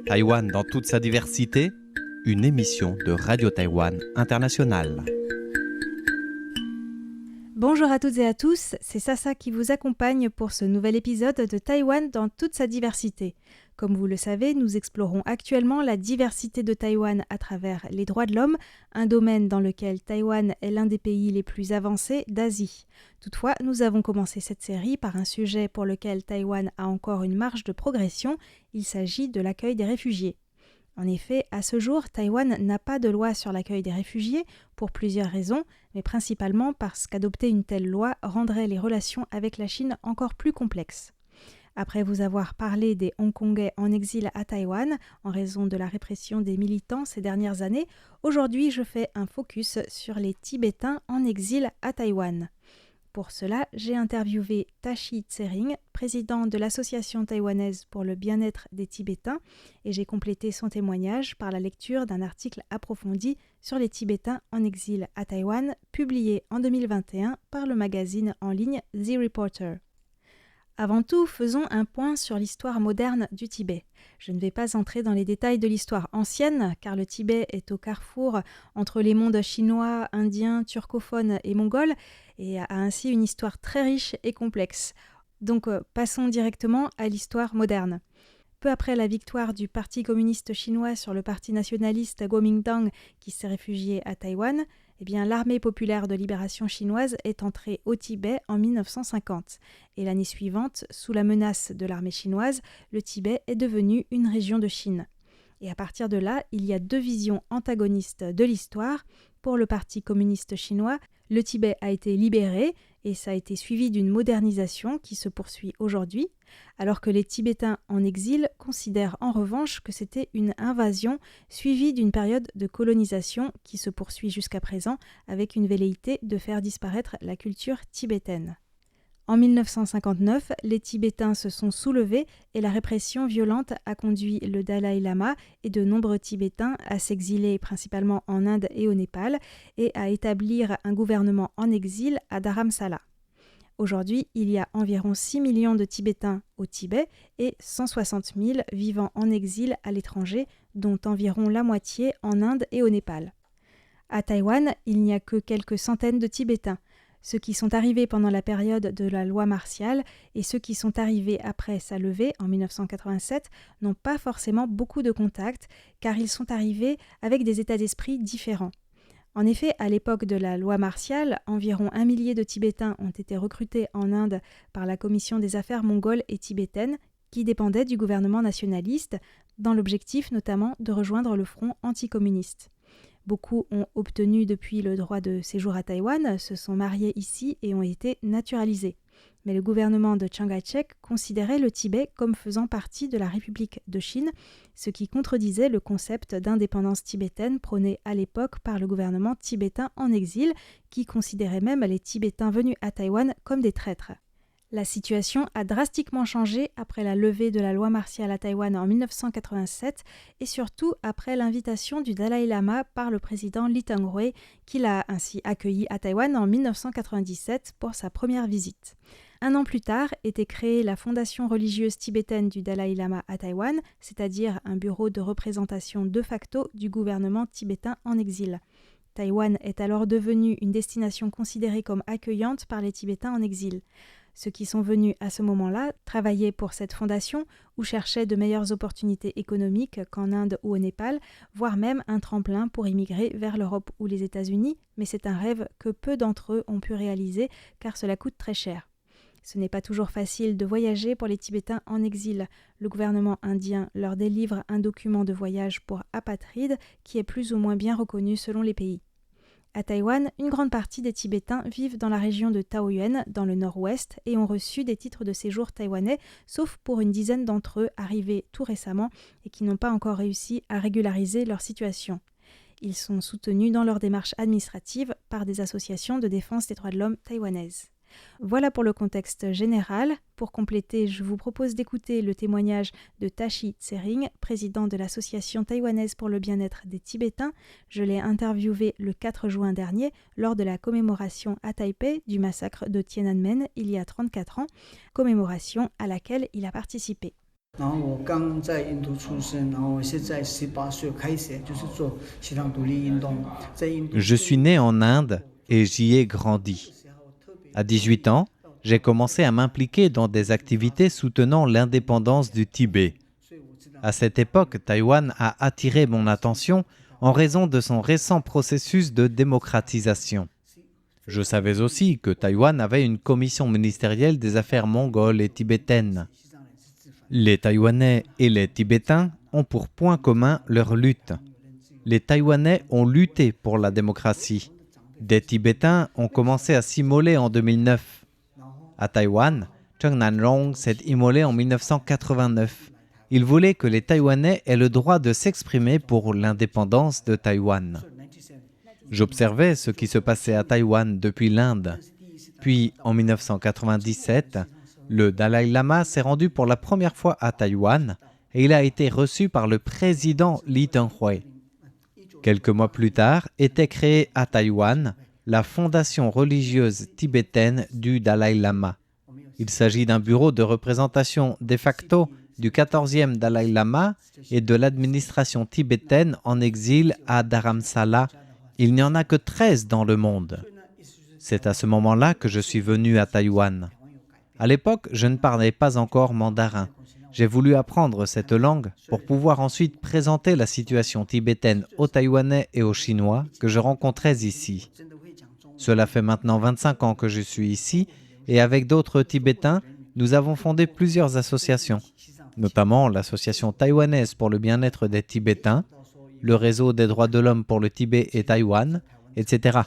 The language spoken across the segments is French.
Taïwan dans toute sa diversité, une émission de Radio Taïwan International. Bonjour à toutes et à tous, c'est Sasa qui vous accompagne pour ce nouvel épisode de Taïwan dans toute sa diversité. Comme vous le savez, nous explorons actuellement la diversité de Taïwan à travers les droits de l'homme, un domaine dans lequel Taïwan est l'un des pays les plus avancés d'Asie. Toutefois, nous avons commencé cette série par un sujet pour lequel Taïwan a encore une marge de progression, il s'agit de l'accueil des réfugiés. En effet, à ce jour, Taïwan n'a pas de loi sur l'accueil des réfugiés pour plusieurs raisons, mais principalement parce qu'adopter une telle loi rendrait les relations avec la Chine encore plus complexes. Après vous avoir parlé des Hongkongais en exil à Taïwan en raison de la répression des militants ces dernières années, aujourd'hui je fais un focus sur les Tibétains en exil à Taïwan. Pour cela, j'ai interviewé Tashi Tsering, président de l'Association taïwanaise pour le bien-être des Tibétains, et j'ai complété son témoignage par la lecture d'un article approfondi sur les Tibétains en exil à Taïwan, publié en 2021 par le magazine en ligne The Reporter. Avant tout, faisons un point sur l'histoire moderne du Tibet. Je ne vais pas entrer dans les détails de l'histoire ancienne, car le Tibet est au carrefour entre les mondes chinois, indiens, turcophones et mongols, et a ainsi une histoire très riche et complexe. Donc passons directement à l'histoire moderne. Peu après la victoire du Parti communiste chinois sur le parti nationaliste Kuomintang qui s'est réfugié à Taïwan, l'armée populaire de libération chinoise est entrée au Tibet en 1950. Et l'année suivante, sous la menace de l'armée chinoise, le Tibet est devenu une région de Chine. Et à partir de là, il y a deux visions antagonistes de l'histoire. Pour le Parti communiste chinois, le Tibet a été libéré et ça a été suivi d'une modernisation qui se poursuit aujourd'hui, alors que les Tibétains en exil considèrent en revanche que c'était une invasion suivie d'une période de colonisation qui se poursuit jusqu'à présent avec une velléité de faire disparaître la culture tibétaine. En 1959, les Tibétains se sont soulevés et la répression violente a conduit le Dalai Lama et de nombreux Tibétains à s'exiler principalement en Inde et au Népal et à établir un gouvernement en exil à Dharamsala. Aujourd'hui, il y a environ 6 millions de Tibétains au Tibet et 160 000 vivant en exil à l'étranger, dont environ la moitié en Inde et au Népal. À Taïwan, il n'y a que quelques centaines de Tibétains. Ceux qui sont arrivés pendant la période de la loi martiale et ceux qui sont arrivés après sa levée en 1987 n'ont pas forcément beaucoup de contacts car ils sont arrivés avec des états d'esprit différents. En effet, à l'époque de la loi martiale, environ 1 millier de Tibétains ont été recrutés en Inde par la Commission des affaires mongoles et tibétaines qui dépendait du gouvernement nationaliste, dans l'objectif notamment de rejoindre le front anticommuniste. Beaucoup ont obtenu depuis le droit de séjour à Taïwan, se sont mariés ici et ont été naturalisés. Mais le gouvernement de Chiang Kai-shek considérait le Tibet comme faisant partie de la République de Chine, ce qui contredisait le concept d'indépendance tibétaine prôné à l'époque par le gouvernement tibétain en exil, qui considérait même les Tibétains venus à Taïwan comme des traîtres. La situation a drastiquement changé après la levée de la loi martiale à Taïwan en 1987 et surtout après l'invitation du Dalai Lama par le président Lee Teng-hui qui l'a ainsi accueilli à Taïwan en 1997 pour sa première visite. Un an plus tard était créée la fondation religieuse tibétaine du Dalai Lama à Taïwan, c'est-à-dire un bureau de représentation de facto du gouvernement tibétain en exil. Taïwan est alors devenue une destination considérée comme accueillante par les Tibétains en exil. Ceux qui sont venus à ce moment-là travaillaient pour cette fondation ou cherchaient de meilleures opportunités économiques qu'en Inde ou au Népal, voire même un tremplin pour immigrer vers l'Europe ou les États-Unis, mais c'est un rêve que peu d'entre eux ont pu réaliser car cela coûte très cher. Ce n'est pas toujours facile de voyager pour les Tibétains en exil. Le gouvernement indien leur délivre un document de voyage pour apatrides qui est plus ou moins bien reconnu selon les pays. À Taïwan, une grande partie des Tibétains vivent dans la région de Taoyuan, dans le nord-ouest, et ont reçu des titres de séjour taïwanais, sauf pour une dizaine d'entre eux arrivés tout récemment et qui n'ont pas encore réussi à régulariser leur situation. Ils sont soutenus dans leur démarche administrative par des associations de défense des droits de l'homme taïwanaises. Voilà pour le contexte général. Pour compléter, je vous propose d'écouter le témoignage de Tashi Tsering, président de l'Association taïwanaise pour le bien-être des Tibétains. Je l'ai interviewé le 4 juin dernier lors de la commémoration à Taipei du massacre de Tiananmen il y a 34 ans, commémoration à laquelle il a participé. Je suis né en Inde et j'y ai grandi. À 18 ans, j'ai commencé à m'impliquer dans des activités soutenant l'indépendance du Tibet. À cette époque, Taïwan a attiré mon attention en raison de son récent processus de démocratisation. Je savais aussi que Taïwan avait une commission ministérielle des affaires mongoles et tibétaines. Les Taïwanais et les Tibétains ont pour point commun leur lutte. Les Taïwanais ont lutté pour la démocratie. Des Tibétains ont commencé à s'immoler en 2009. À Taïwan, Cheng Nanrong s'est immolé en 1989. Il voulait que les Taïwanais aient le droit de s'exprimer pour l'indépendance de Taïwan. J'observais ce qui se passait à Taïwan depuis l'Inde. Puis, en 1997, le Dalai Lama s'est rendu pour la première fois à Taïwan et il a été reçu par le président Lee Teng-hui. Quelques mois plus tard, était créée à Taïwan la fondation religieuse tibétaine du Dalai Lama. Il s'agit d'un bureau de représentation de facto du 14e Dalai Lama et de l'administration tibétaine en exil à Dharamsala. Il n'y en a que 13 dans le monde. C'est à ce moment-là que je suis venu à Taïwan. À l'époque, je ne parlais pas encore mandarin. J'ai voulu apprendre cette langue pour pouvoir ensuite présenter la situation tibétaine aux Taïwanais et aux Chinois que je rencontrais ici. Cela fait maintenant 25 ans que je suis ici et avec d'autres Tibétains, nous avons fondé plusieurs associations, notamment l'Association taïwanaise pour le bien-être des Tibétains, le Réseau des droits de l'homme pour le Tibet et Taïwan, etc.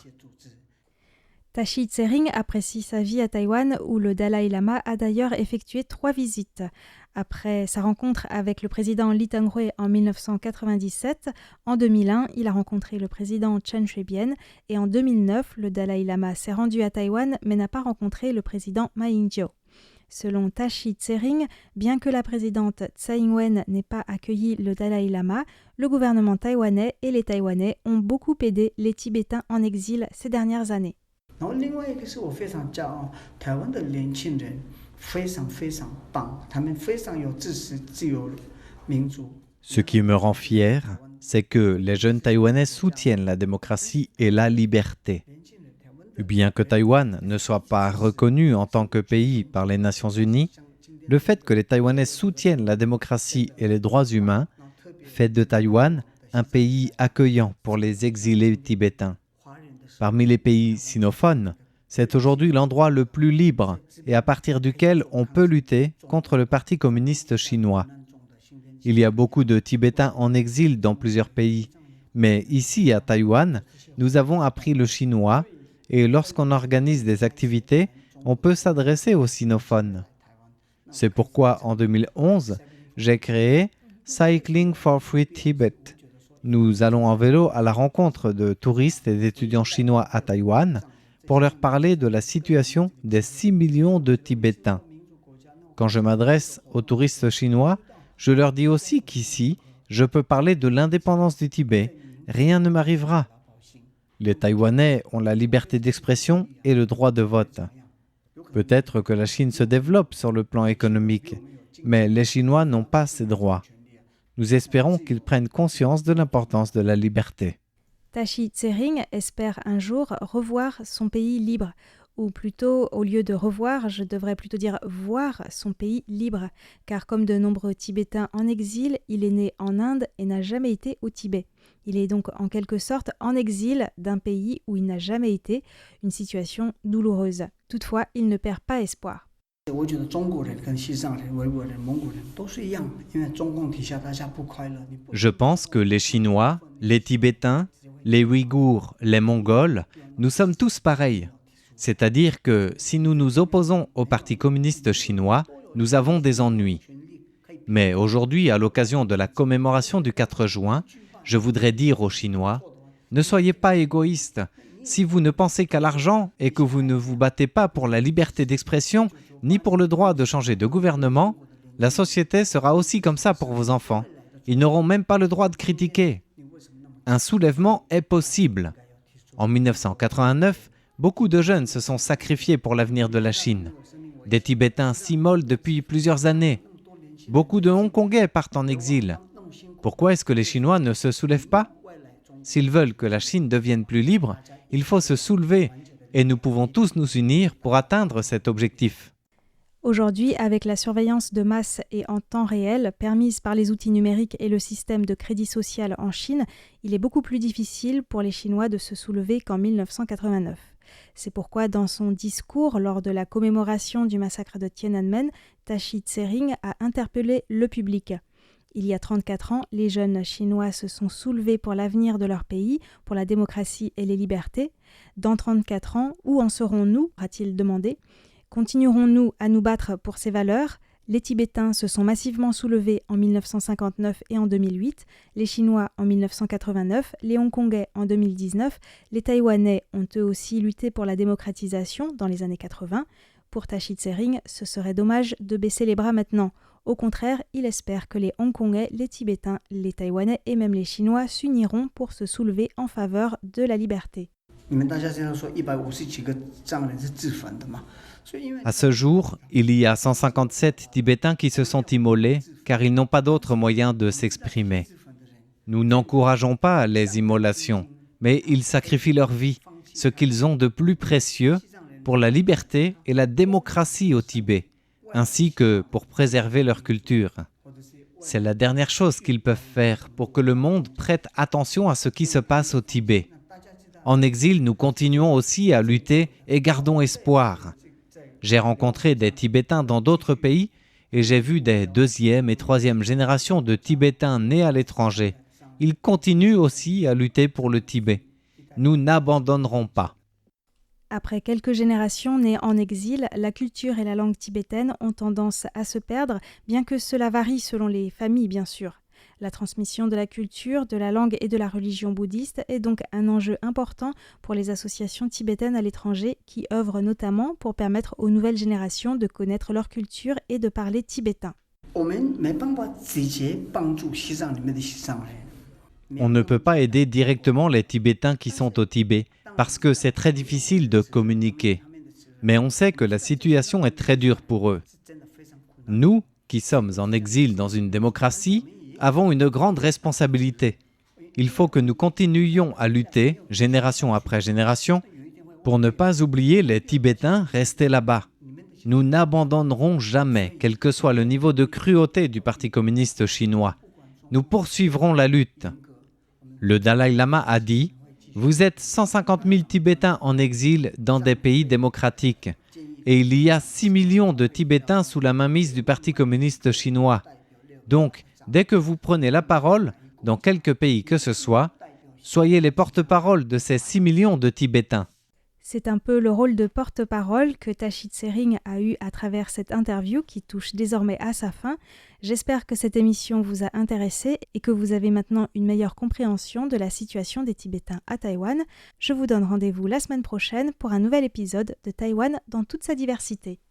Tashi Tsering apprécie sa vie à Taïwan où le Dalai Lama a d'ailleurs effectué 3 visites. Après sa rencontre avec le président Lee Teng-hui en 1997, en 2001, il a rencontré le président Chen Shui-bian et en 2009, le Dalai Lama s'est rendu à Taïwan mais n'a pas rencontré le président Ma Ying-jeou. Selon Tashi Tsering, bien que la présidente Tsai Ing-wen n'ait pas accueilli le Dalai Lama, le gouvernement taïwanais et les Taïwanais ont beaucoup aidé les Tibétains en exil ces dernières années. Ce qui me rend fier, c'est que les jeunes Taïwanais soutiennent la démocratie et la liberté. Bien que Taïwan ne soit pas reconnu en tant que pays par les Nations Unies, le fait que les Taïwanais soutiennent la démocratie et les droits humains fait de Taïwan un pays accueillant pour les exilés tibétains. Parmi les pays sinophones, c'est aujourd'hui l'endroit le plus libre et à partir duquel on peut lutter contre le Parti communiste chinois. Il y a beaucoup de Tibétains en exil dans plusieurs pays, mais ici à Taïwan, nous avons appris le chinois et lorsqu'on organise des activités, on peut s'adresser aux sinophones. C'est pourquoi en 2011, j'ai créé Cycling for Free Tibet. Nous allons en vélo à la rencontre de touristes et d'étudiants chinois à Taïwan pour leur parler de la situation des 6 millions de Tibétains. Quand je m'adresse aux touristes chinois, je leur dis aussi qu'ici, je peux parler de l'indépendance du Tibet. Rien ne m'arrivera. Les Taïwanais ont la liberté d'expression et le droit de vote. Peut-être que la Chine se développe sur le plan économique, mais les Chinois n'ont pas ces droits. Nous espérons qu'ils prennent conscience de l'importance de la liberté. Tashi Tsering espère un jour revoir son pays libre, ou plutôt, au lieu de revoir, je devrais plutôt dire voir son pays libre, car comme de nombreux Tibétains en exil, il est né en Inde et n'a jamais été au Tibet. Il est donc en quelque sorte en exil d'un pays où il n'a jamais été, une situation douloureuse. Toutefois, il ne perd pas espoir. Je pense que les Chinois, les Tibétains, les Ouïghours, les Mongols, nous sommes tous pareils. C'est-à-dire que si nous nous opposons au Parti communiste chinois, nous avons des ennuis. Mais aujourd'hui, à l'occasion de la commémoration du 4 juin, je voudrais dire aux Chinois, ne soyez pas égoïstes, Si vous ne pensez qu'à l'argent et que vous ne vous battez pas pour la liberté d'expression, ni pour le droit de changer de gouvernement, la société sera aussi comme ça pour vos enfants. Ils n'auront même pas le droit de critiquer. Un soulèvement est possible. En 1989, beaucoup de jeunes se sont sacrifiés pour l'avenir de la Chine. Des Tibétains s'immolent depuis plusieurs années. Beaucoup de Hongkongais partent en exil. Pourquoi est-ce que les Chinois ne se soulèvent pas? S'ils veulent que la Chine devienne plus libre, il faut se soulever et nous pouvons tous nous unir pour atteindre cet objectif. Aujourd'hui, avec la surveillance de masse et en temps réel permise par les outils numériques et le système de crédit social en Chine, il est beaucoup plus difficile pour les Chinois de se soulever qu'en 1989. C'est pourquoi dans son discours lors de la commémoration du massacre de Tiananmen, Tashi Tsering a interpellé le public. Il y a 34 ans, les jeunes Chinois se sont soulevés pour l'avenir de leur pays, pour la démocratie et les libertés. Dans 34 ans, où en serons-nous? A-t-il demandé. Continuerons-nous à nous battre pour ces valeurs? Les Tibétains se sont massivement soulevés en 1959 et en 2008, les Chinois en 1989, les Hongkongais en 2019, les Taïwanais ont eux aussi lutté pour la démocratisation dans les années 80. Pour Tashi Tsering, ce serait dommage de baisser les bras maintenant. Au contraire, il espère que les Hongkongais, les Tibétains, les Taïwanais et même les Chinois s'uniront pour se soulever en faveur de la liberté. À ce jour, il y a 157 Tibétains qui se sont immolés car ils n'ont pas d'autre moyen de s'exprimer. Nous n'encourageons pas les immolations, mais ils sacrifient leur vie, ce qu'ils ont de plus précieux, pour la liberté et la démocratie au Tibet, ainsi que pour préserver leur culture. C'est la dernière chose qu'ils peuvent faire pour que le monde prête attention à ce qui se passe au Tibet. En exil, nous continuons aussi à lutter et gardons espoir. J'ai rencontré des Tibétains dans d'autres pays et j'ai vu des deuxième et troisième générations de Tibétains nés à l'étranger. Ils continuent aussi à lutter pour le Tibet. Nous n'abandonnerons pas. Après quelques générations nées en exil, la culture et la langue tibétaine ont tendance à se perdre, bien que cela varie selon les familles, bien sûr. La transmission de la culture, de la langue et de la religion bouddhiste est donc un enjeu important pour les associations tibétaines à l'étranger qui œuvrent notamment pour permettre aux nouvelles générations de connaître leur culture et de parler tibétain. On ne peut pas aider directement les Tibétains qui sont au Tibet parce que c'est très difficile de communiquer. Mais on sait que la situation est très dure pour eux. Nous, qui sommes en exil dans une démocratie, avons une grande responsabilité. Il faut que nous continuions à lutter, génération après génération, pour ne pas oublier les Tibétains restés là-bas. Nous n'abandonnerons jamais, quel que soit le niveau de cruauté du Parti communiste chinois. Nous poursuivrons la lutte. Le Dalai Lama a dit « Vous êtes 150 000 Tibétains en exil dans des pays démocratiques et il y a 6 millions de Tibétains sous la mainmise du Parti communiste chinois. Donc, dès que vous prenez la parole, dans quelque pays que ce soit, soyez les porte-parole de ces 6 millions de Tibétains. » C'est un peu le rôle de porte-parole que Tashi Tsering a eu à travers cette interview qui touche désormais à sa fin. J'espère que cette émission vous a intéressé et que vous avez maintenant une meilleure compréhension de la situation des Tibétains à Taïwan. Je vous donne rendez-vous la semaine prochaine pour un nouvel épisode de Taïwan dans toute sa diversité.